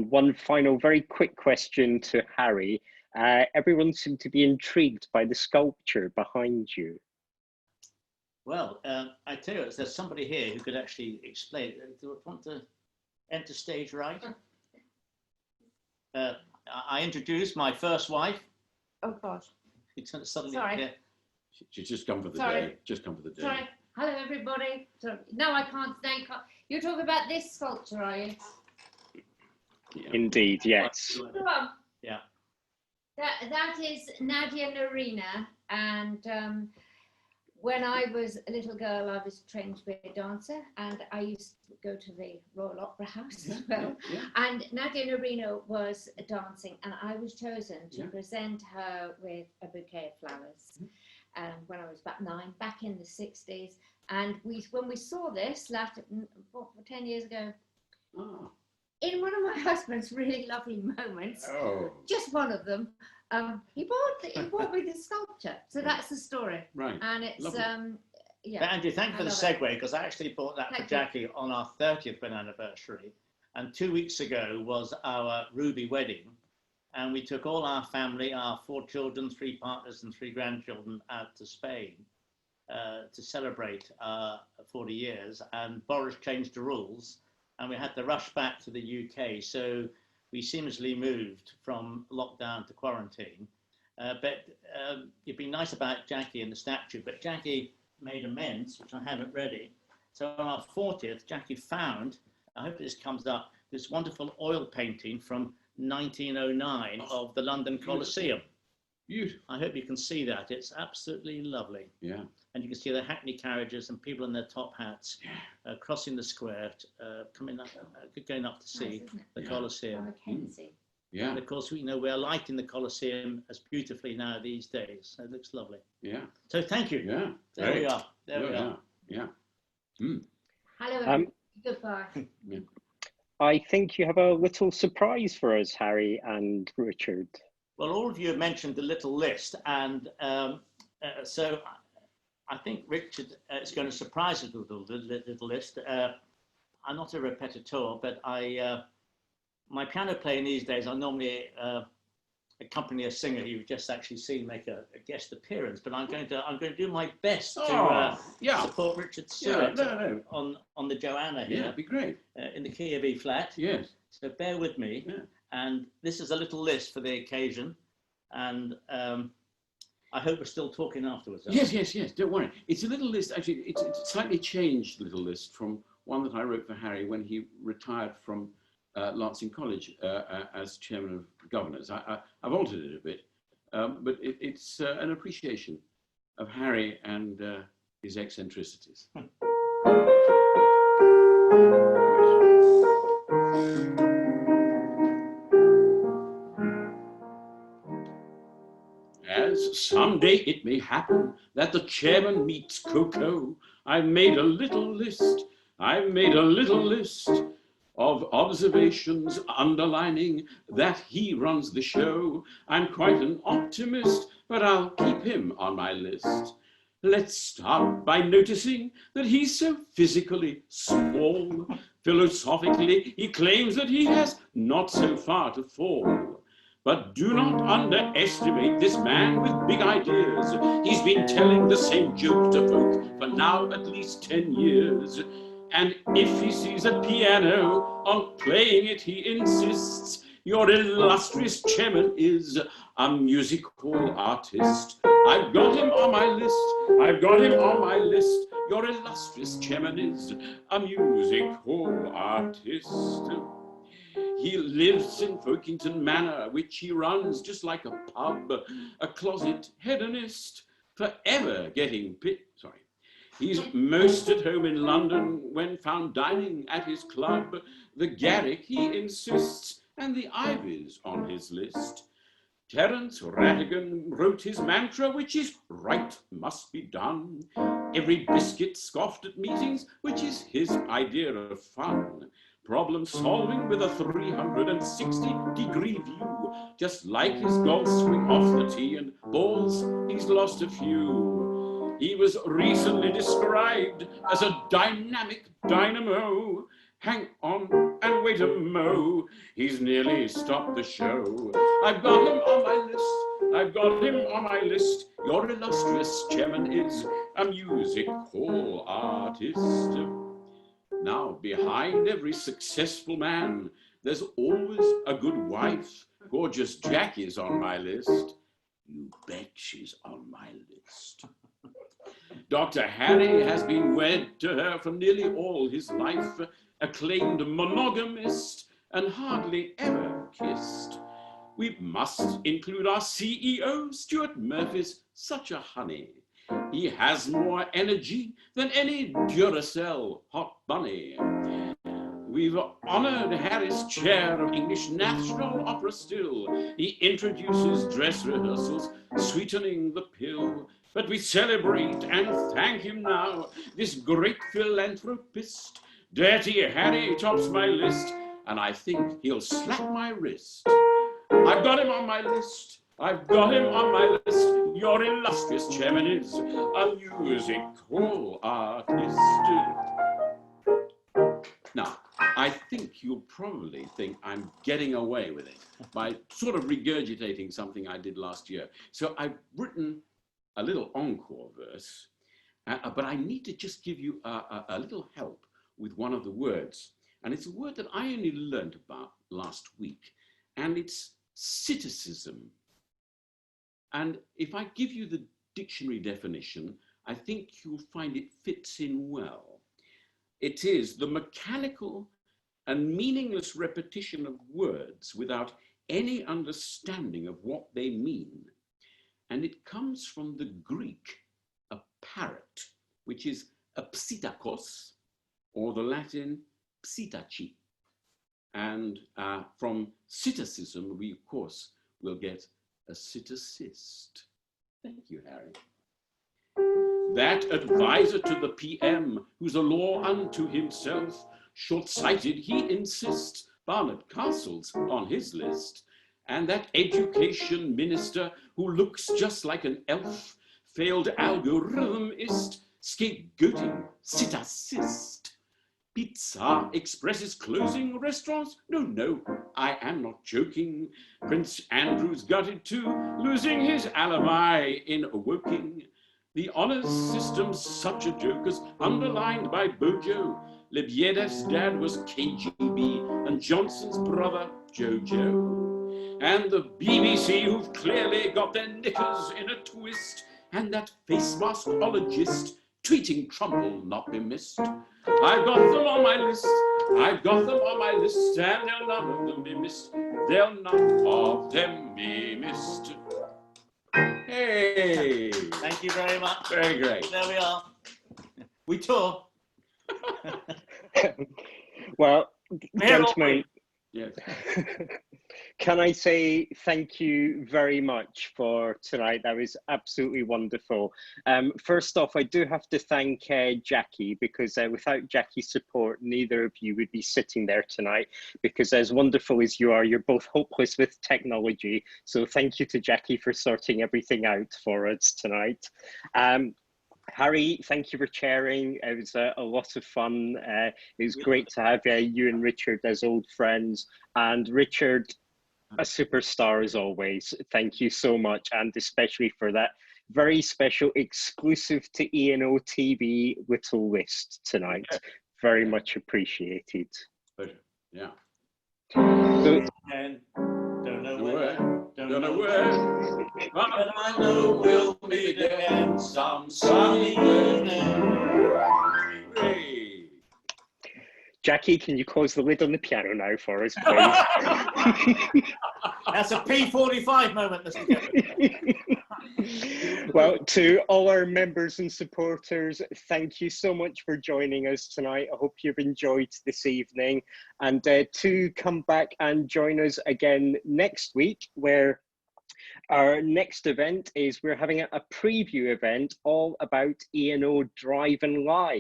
one final very quick question to Harry. Everyone seemed to be intrigued by the sculpture behind you. Well, I tell you, there's somebody here who could actually explain it. Do you want to enter stage right? I introduced my first wife. Oh gosh. Suddenly, sorry. Yeah. She's just come for the Sorry. day. Just come for the day. Sorry. Hello, everybody. Sorry. No, I can't thank. You're talking about this sculpture, are you? Yeah. Indeed, yes. Come on. Yeah. That is Nadia Norina, and when I was a little girl, I was trained to be a dancer, and I used to go to the Royal Opera House as well. Yeah. And Nadia Norina was dancing, and I was chosen to Yeah. present her with a bouquet of flowers. When I was about 9, back in the 60s, and when we saw this 10 years ago, Oh. in one of my husband's really lovely moments, Oh. just one of them, he bought me this sculpture. So that's the story. Right. And it's Lovely. yeah. But Andrew, thank you for the love it. segue, because I actually bought that for Thank you. Jackie on our 30th wedding anniversary. And 2 weeks ago was our Ruby wedding. And we took all our family, our 4 children, 3 partners and 3 grandchildren out to Spain to celebrate 40 years. And Boris changed the rules and we had to rush back to the UK. So we seamlessly moved from lockdown to quarantine. But it'd be nice about Jackie and the statue, but Jackie made amends, which I haven't ready. So on our 40th, Jackie found, I hope this comes up, this wonderful oil painting from 1909 of the London Colosseum. Beautiful. I hope you can see that. It's absolutely lovely. Yeah. And you can see the hackney carriages and people in their top hats crossing the square, coming up, going up to see the Colosseum. Yeah. And of course, we're lighting the Colosseum as beautifully now these days. It looks lovely. Yeah. So thank you. Yeah. There we are. There we are. Yeah. Mm. Hello. Goodbye. Yeah. I think you have a little surprise for us, Harry and Richard. Well, all of you have mentioned the little list, and so I think Richard is going to surprise us with the little list. I'm not a repetiteur, but my piano playing these days, I normally accompany a singer who you've just actually seen make a guest appearance. But I'm going to do my best to support Richard Suart on the Joanna here. Yeah, that'd be great. In the key of E flat. Yes. So bear with me. Yeah. And this is a little list for the occasion. And I hope we're still talking afterwards. Yes. Don't worry. It's a little list. Actually, it's a slightly changed little list from one that I wrote for Harry when he retired from Lancing College as chairman of governors. I've altered it a bit, but it's an appreciation of Harry and his eccentricities. As someday it may happen that the chairman meets Coco, I've made a little list. I've made a little list of observations underlining that he runs the show. I'm quite an optimist, but I'll keep him on my list. Let's start by noticing that he's so physically small. Philosophically, he claims that he has not so far to fall. But do not underestimate this man with big ideas. He's been telling the same joke to folk for now at least 10 years. And if he sees a piano, on playing it he insists. Your illustrious chairman is a music hall artist. I've got him on my list. I've got him on my list. Your illustrious chairman is a music hall artist. He lives in Folkeington Manor, which he runs just like a pub, a closet hedonist, forever getting He's most at home in London when found dining at his club. The Garrick, he insists, and the Ivy's on his list. Terence Rattigan wrote his mantra, which is right must be done. Every biscuit scoffed at meetings, which is his idea of fun. Problem solving with a 360-degree view, just like his golf swing off the tee and balls, he's lost a few. He was recently described as a dynamic dynamo, Hang on and wait a mo. He's nearly stopped the show. I've got him on my list. I've got him on my list. Your illustrious chairman is a music hall artist. Now, behind every successful man, there's always a good wife. Gorgeous Jackie's on my list. You bet she's on my list. Dr. Harry has been wed to her for nearly all his life, acclaimed monogamist and hardly ever kissed. We must include our CEO, Stuart Murphy's such a honey. He has more energy than any Duracell hot bunny. We've honored Harry's chair of English National Opera still. He introduces dress rehearsals, sweetening the pill. But we celebrate and thank him now, this great philanthropist. Dirty Harry tops my list, and I think he'll slap my wrist. I've got him on my list. I've got him on my list. Your illustrious chairman is a music hall artist. Now, I think you'll probably think I'm getting away with it by sort of regurgitating something I did last year. So I've written a little encore verse, but I need to just give you a little help with one of the words. And it's a word that I only learned about last week, and it's citicism. And if I give you the dictionary definition, I think you'll find it fits in well. It is the mechanical and meaningless repetition of words without any understanding of what they mean. And it comes from the Greek, a parrot, which is a psitakos, or the Latin psitaci. And from citicism, we, of course, will get a citicist. Thank you, Harry. That advisor to the PM, who's a law unto himself, short-sighted, he insists, Barnard Castle's on his list. And that education minister who looks just like an elf, failed algorithmist, scapegoating, citacist. Pizza Express's closing restaurants? No, I am not joking. Prince Andrew's gutted too, losing his alibi in Woking. The honours system's such a joke as underlined by Bojo. Lebiedev's dad was KGB and Johnson's brother Jojo. And the BBC who've clearly got their knickers in a twist, and that face maskologist tweeting Trump will not be missed. I've got them on my list, I've got them on my list, and they'll none of them be missed. They'll none of them be missed. Hey! Thank you very much. Very great. There we are. We tour. Well, gentlemen, Yes. can I say thank you very much for tonight? That was absolutely wonderful. First off, I do have to thank Jackie, because without Jackie's support, neither of you would be sitting there tonight, because as wonderful as you are, you're both hopeless with technology. So thank you to Jackie for sorting everything out for us tonight. Harry, thank you for chairing. It was a lot of fun. It was great to have you and Richard as old friends. And Richard, a superstar as always. Thank you so much, and especially for that very special exclusive to ENO TV little list tonight. Very much appreciated. Pleasure. Yeah. So, And don't know Where? where. Don't know where. But I know we'll meet again some sunny evening. Hey. Jackie, can you close the lid on the piano now for us, please? That's a P45 moment, Mr. Kevin. Well, to all our members and supporters, thank you so much for joining us tonight. I hope you've enjoyed this evening, and to come back and join us again next week, where our next event is we're having a preview event all about ENO Drive and Live.